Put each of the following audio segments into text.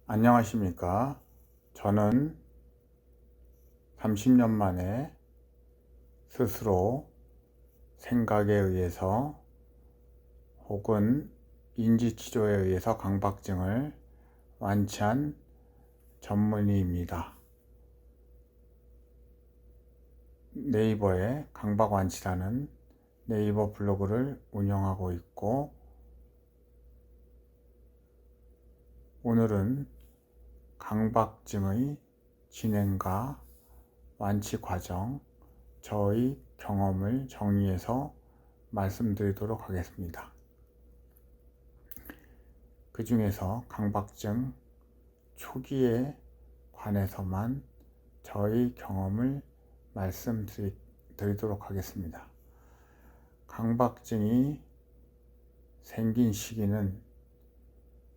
안녕하십니까. 저는 30년 만에 스스로 생각에 의해서 혹은 인지치료에 의해서 강박증을 완치한 전문의입니다. 네이버에 강박완치라는 네이버 블로그를 운영하고 있고, 오늘은 강박증의 진행과 완치 과정, 저의 경험을 정리해서 말씀드리도록 하겠습니다. 그 중에서 강박증 초기에 관해서만 저의 경험을 말씀드리도록 하겠습니다. 강박증이 생긴 시기는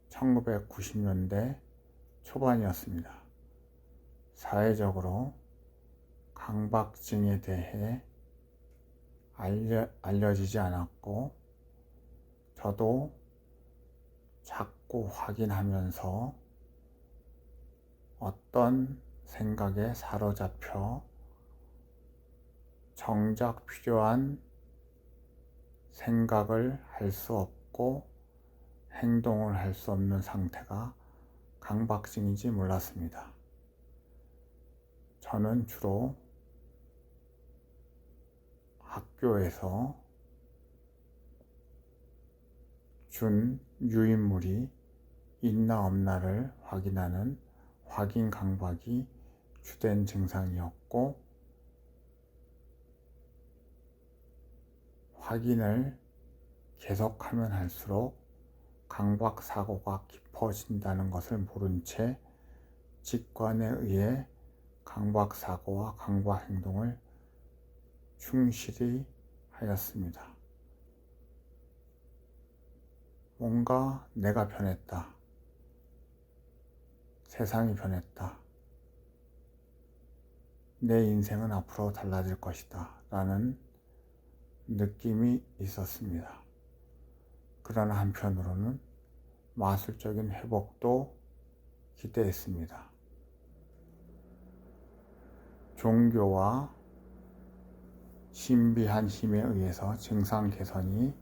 1990년대 초반이었습니다. 사회적으로 강박증에 대해 알려지지 않았고, 저도 자꾸 확인하면서 어떤 생각에 사로잡혀 정작 필요한 생각을 할 수 없고 행동을 할 수 없는 상태가 강박증인지 몰랐습니다. 저는 주로 학교에서 준 유인물이 있나 없나를 확인하는 확인 강박이 주된 증상이었고, 확인을 계속하면 할수록 강박 사고가 깊어진다는 것을 모른 채 직관에 의해 강박 사고와 강박 행동을 충실히 하였습니다. 뭔가 내가 변했다, 세상이 변했다, 내 인생은 앞으로 달라질 것이다 라는 느낌이 있었습니다. 그러나 한편으로는 마술적인 회복도 기대했습니다. 종교와 신비한 힘에 의해서 증상 개선을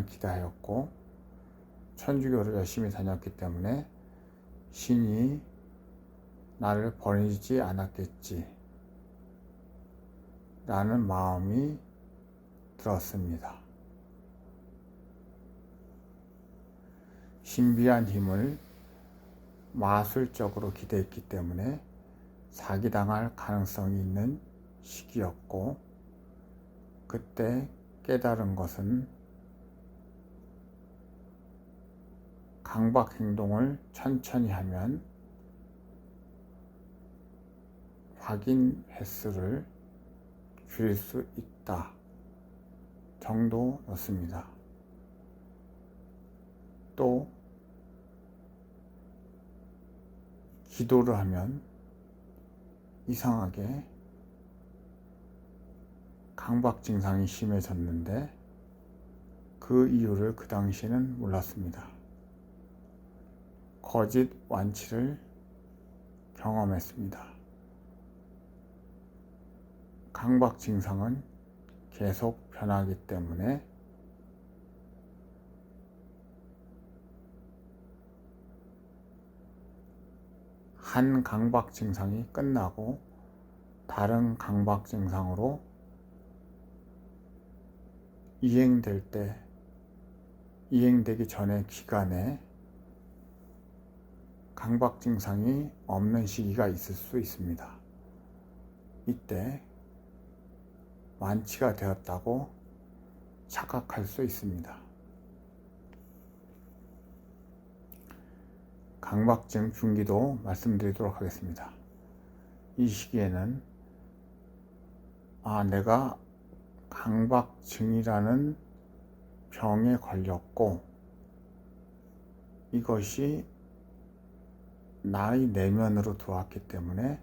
기대하였고, 천주교를 열심히 다녔기 때문에 신이 나를 버리지 않았겠지 라는 마음이 들었습니다. 신비한 힘을 마술적으로 기대했기 때문에 사기당할 가능성이 있는 시기였고, 그때 깨달은 것은 강박 행동을 천천히 하면 확인 횟수를 줄일 수 있다 정도였습니다. 또 기도를 하면 이상하게 강박 증상이 심해졌는데 그 이유를 그 당시에는 몰랐습니다. 거짓 완치를 경험했습니다. 강박 증상은 계속 변하기 때문에 한 강박 증상이 끝나고 다른 강박 증상으로 이행되기 전의 기간에 강박 증상이 없는 시기가 있을 수 있습니다. 이때 완치가 되었다고 착각할 수 있습니다. 강박증 중기도 말씀드리도록 하겠습니다. 이 시기에는 내가 강박증이라는 병에 걸렸고, 이것이 나의 내면으로 들어왔기 때문에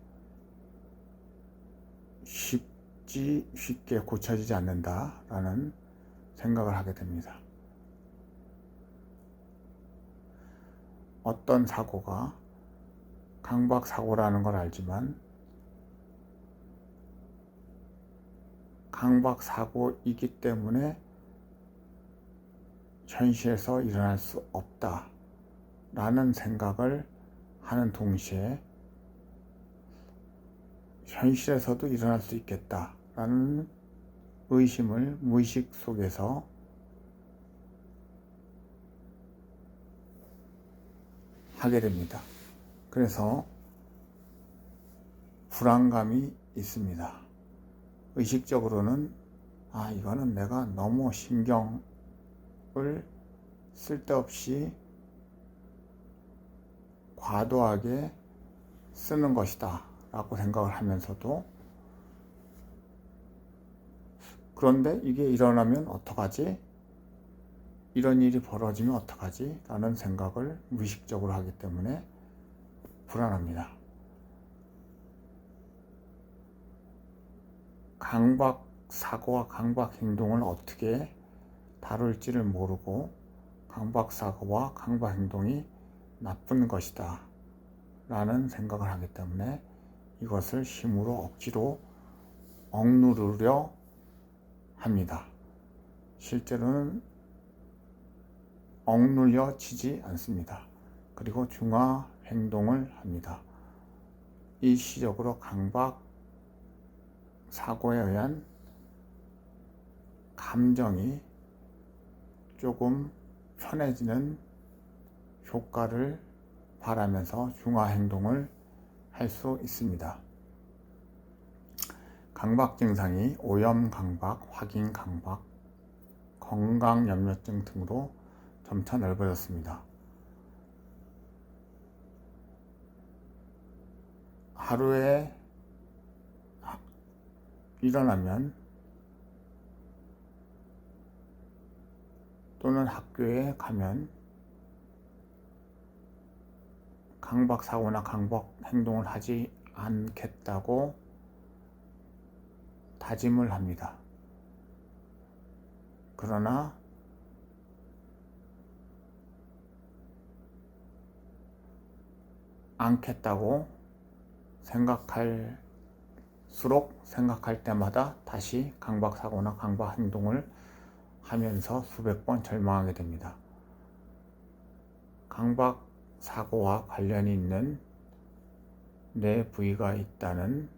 쉽게 고쳐지지 않는다라는 생각을 하게 됩니다. 어떤 사고가 강박사고라는 걸 알지만 강박사고이기 때문에 현실에서 일어날 수 없다 라는 생각을 하는 동시에 현실에서도 일어날 수 있겠다 라는 의심을 무의식 속에서 하게 됩니다. 그래서 불안감이 있습니다. 의식적으로는 이거는 내가 너무 신경을 쓸데없이 과도하게 쓰는 것이다 라고 생각을 하면서도 그런데 이게 일어나면 어떡하지? 이런 일이 벌어지면 어떡하지? 라는 생각을 무의식적으로 하기 때문에 불안합니다. 강박 사고와 강박 행동을 어떻게 다룰지를 모르고 강박 사고와 강박 행동이 나쁜 것이다 라는 생각을 하기 때문에 이것을 힘으로 억지로 억누르려 합니다. 실제로는 억눌려지지 않습니다. 그리고 중화 행동을 합니다. 일시적으로 강박 사고에 의한 감정이 조금 편해지는 효과를 바라면서 중화 행동을 할 수 있습니다. 강박 증상이 오염 강박, 확인 강박, 건강 염려증 등으로 점차 넓어졌습니다. 하루에 일어나면 또는 학교에 가면 강박 사고나 강박 행동을 하지 않겠다고 다짐을 합니다. 그러나 않겠다고 생각할 때마다 다시 강박 사고나 강박 행동을 하면서 수백 번 절망하게 됩니다. 강박 사고와 관련이 있는 뇌 부위가 있다는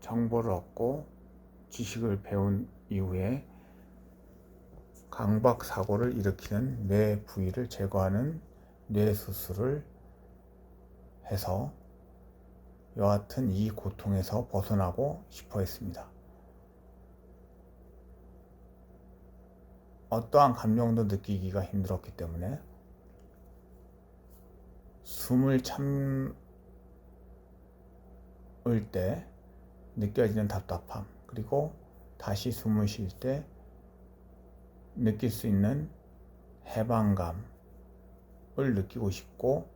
정보를 얻고 지식을 배운 이후에 강박 사고를 일으키는 뇌 부위를 제거하는 뇌 수술을 해서 여하튼 이 고통에서 벗어나고 싶어 했습니다. 어떠한 감정도 느끼기가 힘들었기 때문에 숨을 참을 때 느껴지는 답답함, 그리고 다시 숨을 쉴 때 느낄 수 있는 해방감을 느끼고 싶고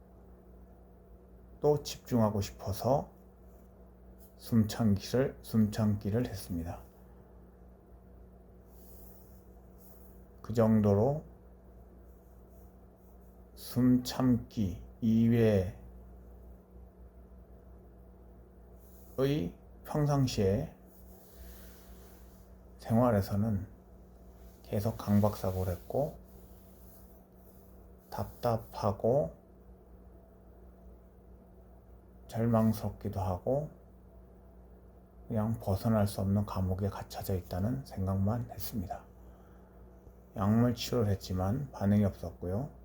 또 집중하고 싶어서 숨참기를 했습니다. 그 정도로 숨참기 이외의 평상시에 생활에서는 계속 강박사고를 했고 답답하고 절망스럽기도 하고 그냥 벗어날 수 없는 감옥에 갇혀져 있다는 생각만 했습니다. 약물 치료를 했지만 반응이 없었고요.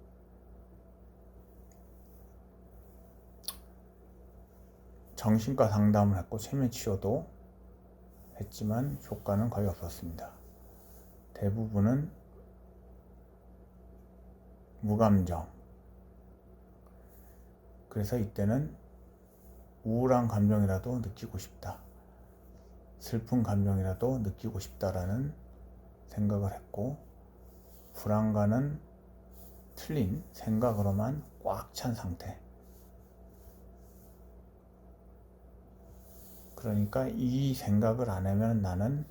정신과 상담을 했고 최면 치료도 했지만 효과는 거의 없었습니다. 대부분은 무감정. 그래서 이때는 우울한 감정이라도 느끼고 싶다, 슬픈 감정이라도 느끼고 싶다라는 생각을 했고 불안과는 틀린 생각으로만 꽉 찬 상태. 그러니까 이 생각을 안 하면 나는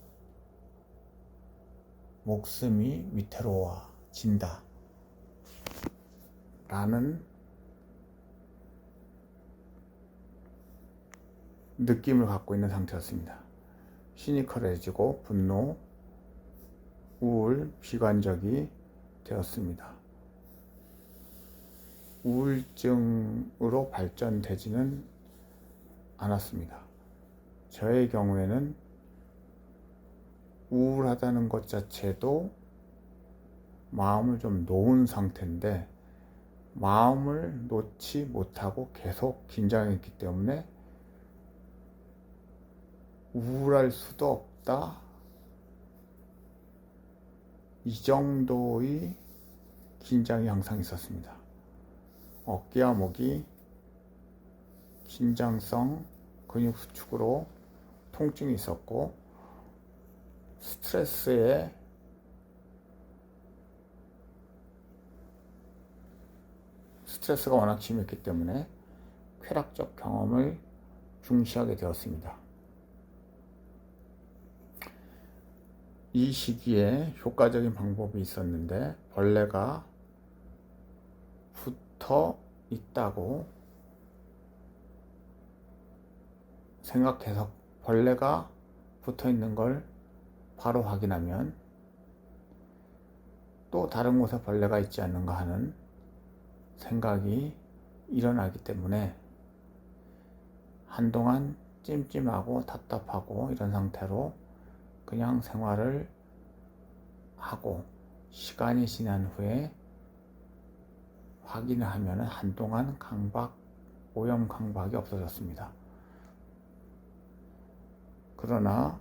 목숨이 위태로워진다 라는 느낌을 갖고 있는 상태였습니다. 시니컬해지고 분노, 우울, 비관적이 되었습니다. 우울증으로 발전되지는 않았습니다. 저의 경우에는 우울하다는 것 자체도 마음을 좀 놓은 상태인데 마음을 놓지 못하고 계속 긴장했기 때문에 우울할 수도 없다. 이 정도의 긴장이 항상 있었습니다. 어깨와 목이 긴장성 근육 수축으로 통증이 있었고 스트레스가 워낙 심했기 때문에 쾌락적 경험을 중시하게 되었습니다. 이 시기에 효과적인 방법이 있었는데 벌레가 붙어 있다고 생각해서 벌레가 붙어 있는 걸 바로 확인하면 또 다른 곳에 벌레가 있지 않는가 하는 생각이 일어나기 때문에 한동안 찜찜하고 답답하고 이런 상태로 그냥 생활을 하고 시간이 지난 후에 확인을 하면 한동안 오염 강박이 없어졌습니다. 그러나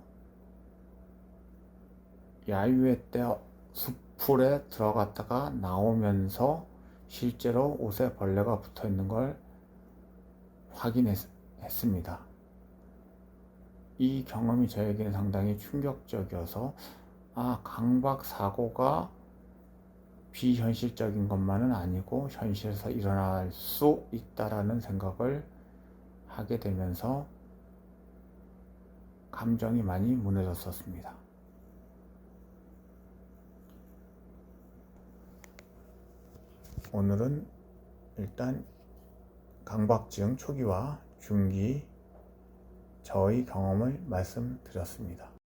야유회 때 숲풀에 들어갔다가 나오면서 실제로 옷에 벌레가 붙어 있는 걸 확인했습니다. 이 경험이 저에게는 상당히 충격적이어서 강박 사고가 비현실적인 것만은 아니고 현실에서 일어날 수 있다라는 생각을 하게 되면서 감정이 많이 무너졌었습니다. 오늘은 일단 강박증 초기와 중기 저의 경험을 말씀드렸습니다.